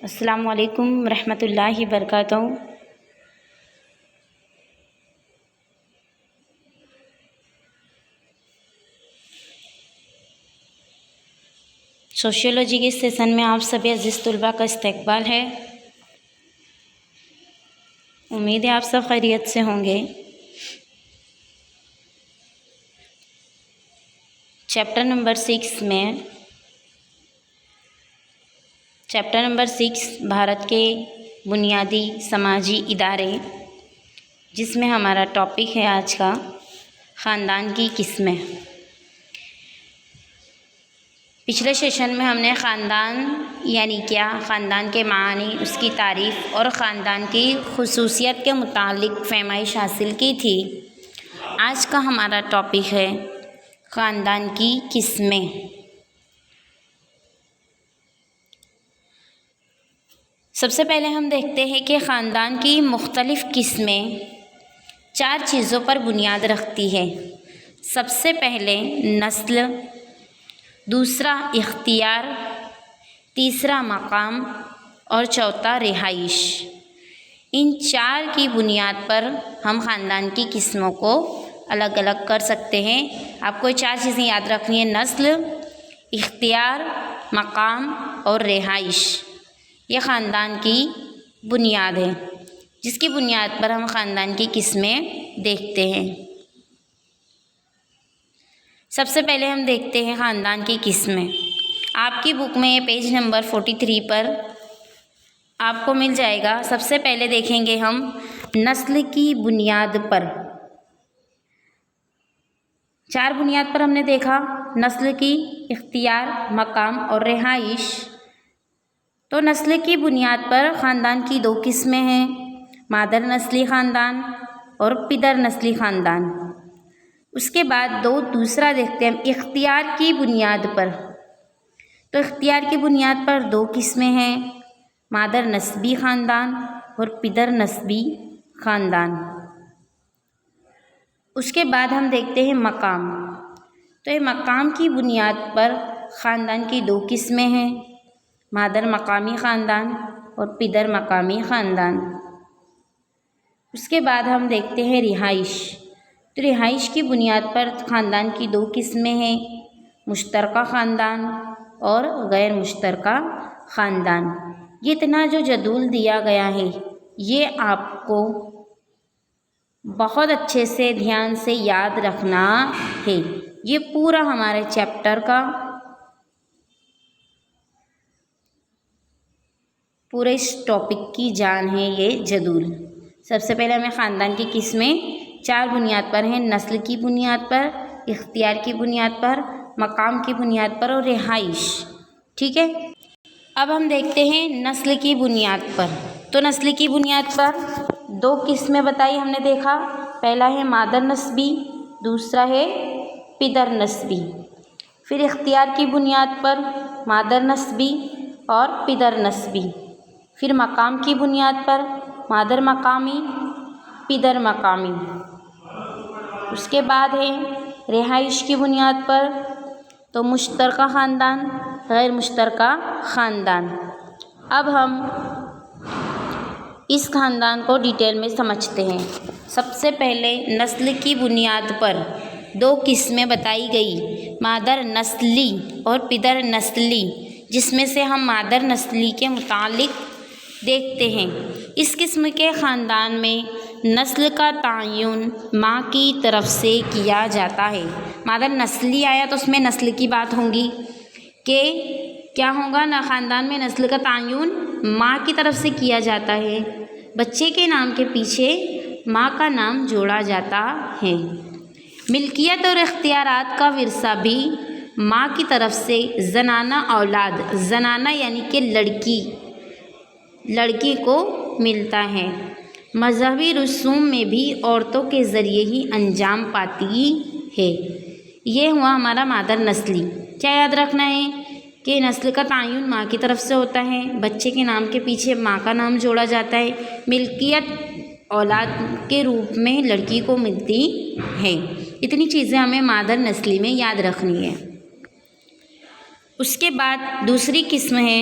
السلام علیکم ورحمۃ اللہ وبرکاتہ۔ سوشیولوجی کے سیشن میں آپ سبھی عزیز طلباء کا استقبال ہے۔ امید ہے آپ سب خیریت سے ہوں گے۔ چیپٹر نمبر 6 بھارت کے بنیادی سماجی ادارے، جس میں ہمارا ٹاپک ہے آج کا خاندان کی قسمیں۔ پچھلے سیشن میں ہم نے خاندان یعنی کیا، خاندان کے معنی، اس کی تعریف اور خاندان کی خصوصیت کے متعلق فہمائش حاصل کی تھی۔ آج کا ہمارا ٹاپک ہے خاندان کی قسمیں۔ سب سے پہلے ہم دیکھتے ہیں کہ خاندان کی مختلف قسمیں 4 چیزوں پر بنیاد رکھتی ہے۔ سب سے پہلے نسل، دوسرا اختیار، تیسرا مقام اور چوتھا رہائش۔ ان 4 کی بنیاد پر ہم خاندان کی قسموں کو الگ الگ کر سکتے ہیں۔ آپ کو 4 چیزیں یاد رکھنی ہیں: نسل، اختیار، مقام اور رہائش۔ یہ خاندان کی بنیاد ہے، جس کی بنیاد پر ہم خاندان کی قسمیں دیکھتے ہیں۔ سب سے پہلے ہم دیکھتے ہیں خاندان کی قسمیں۔ آپ کی بک میں یہ پیج نمبر 43 پر آپ کو مل جائے گا۔ سب سے پہلے دیکھیں گے ہم نسل کی بنیاد پر۔ 4 بنیاد پر ہم نے دیکھا: نسل کی، اختیار، مقام اور رہائش۔ تو نسل کی بنیاد پر خاندان کی 2 قسمیں ہیں: مادر نسلی خاندان اور پدر نسلی خاندان۔ اس کے بعد دوسرا دیکھتے ہیں ہم اختیار کی بنیاد پر۔ تو اختیار کی بنیاد پر 2 قسمیں ہیں: مادر نسبی خاندان اور پدر نسبی خاندان۔ اس کے بعد ہم دیکھتے ہیں مقام۔ تو یہ مقام کی بنیاد پر خاندان کی 2 قسمیں ہیں: مادر مقامی خاندان اور پدر مقامی خاندان۔ اس کے بعد ہم دیکھتے ہیں رہائش۔ تو رہائش کی بنیاد پر خاندان کی 2 قسمیں ہیں: مشترکہ خاندان اور غیر مشترکہ خاندان۔ یہ اتنا جو جدول دیا گیا ہے، یہ آپ کو بہت اچھے سے دھیان سے یاد رکھنا ہے۔ یہ پورا ہمارے چیپٹر کا، پورے اس ٹاپک کی جان ہے یہ جدول۔ سب سے پہلے ہمیں خاندان کی قسمیں 4 بنیاد پر ہیں: نسل کی بنیاد پر، اختیار کی بنیاد پر، مقام کی بنیاد پر اور رہائش۔ ٹھیک ہے، اب ہم دیکھتے ہیں نسل کی بنیاد پر۔ تو نسل کی بنیاد پر 2 قسمیں بتائی ہم نے دیکھا۔ پہلا ہے مادر نسبی، دوسرا ہے پدر نسبی۔ پھر اختیار کی بنیاد پر مادر نسبی اور پدر نسبی۔ پھر مقام کی بنیاد پر مادر مقامی، پدر مقامی۔ اس کے بعد ہے رہائش کی بنیاد پر تو مشترکہ خاندان، غیر مشترکہ خاندان۔ اب ہم اس خاندان کو ڈیٹیل میں سمجھتے ہیں۔ سب سے پہلے نسل کی بنیاد پر 2 قسمیں بتائی گئی: مادر نسلی اور پدر نسلی، جس میں سے ہم مادر نسلی کے متعلق دیکھتے ہیں۔ اس قسم کے خاندان میں نسل کا تعین ماں کی طرف سے کیا جاتا ہے۔ مادر نسلی آیا تو اس میں نسل کی بات ہوگی کہ کیا ہوگا نا، خاندان میں نسل کا تعین ماں کی طرف سے کیا جاتا ہے۔ بچے کے نام کے پیچھے ماں کا نام جوڑا جاتا ہے۔ ملکیت اور اختیارات کا ورثہ بھی ماں کی طرف سے زنانہ اولاد، زنانہ یعنی کہ لڑکی کو ملتا ہے۔ مذہبی رسوم میں بھی عورتوں کے ذریعے ہی انجام پاتی ہے۔ یہ ہوا ہمارا مادر نسلی۔ کیا یاد رکھنا ہے کہ نسل کا تعین ماں کی طرف سے ہوتا ہے، بچے کے نام کے پیچھے ماں کا نام جوڑا جاتا ہے، ملکیت اولاد کے روپ میں لڑکی کو ملتی ہے۔ اتنی چیزیں ہمیں مادر نسلی میں یاد رکھنی ہے۔ اس کے بعد دوسری قسم ہے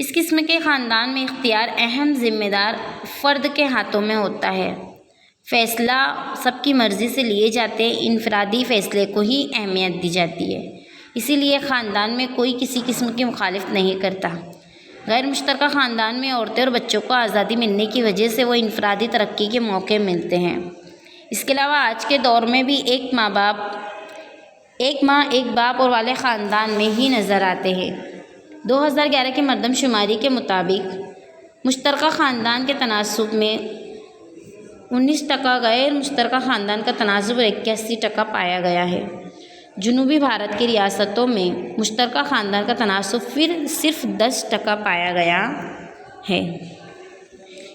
اس قسم کے خاندان میں اختیار اہم ذمہ دار فرد کے ہاتھوں میں ہوتا ہے۔ فیصلہ سب کی مرضی سے لیے جاتے ہیں، انفرادی فیصلے کو ہی اہمیت دی جاتی ہے، اسی لیے خاندان میں کوئی کسی قسم کی مخالفت نہیں کرتا۔ غیر مشترکہ خاندان میں عورتیں اور بچوں کو آزادی ملنے کی وجہ سے وہ انفرادی ترقی کے موقع ملتے ہیں۔ اس کے علاوہ آج کے دور میں بھی ایک ماں ایک باپ اور والے خاندان میں ہی نظر آتے ہیں۔ 2011 کی مردم شماری کے مطابق مشترکہ خاندان کے تناسب میں 19%، غیر مشترکہ خاندان کا تناسب 81% پایا گیا ہے۔ جنوبی بھارت کی ریاستوں میں مشترکہ خاندان کا تناسب صرف 10% پایا گیا ہے،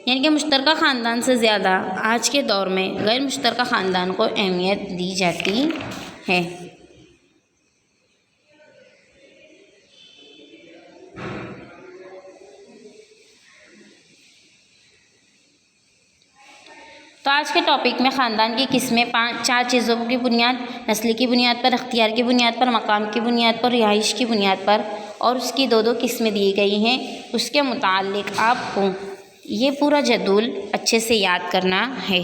یعنی کہ مشترکہ خاندان سے زیادہ آج کے دور میں غیر مشترکہ خاندان کو اہمیت دی جاتی ہے۔ تو آج کے ٹاپک میں خاندان کی قسمیں 4 چیزوں کی بنیاد، نسل کی بنیاد پر، اختیار کی بنیاد پر، مقام کی بنیاد پر، رہائش کی بنیاد پر اور اس کی 2 قسمیں دی گئی ہیں۔ اس کے متعلق آپ کو یہ پورا جدول اچھے سے یاد کرنا ہے۔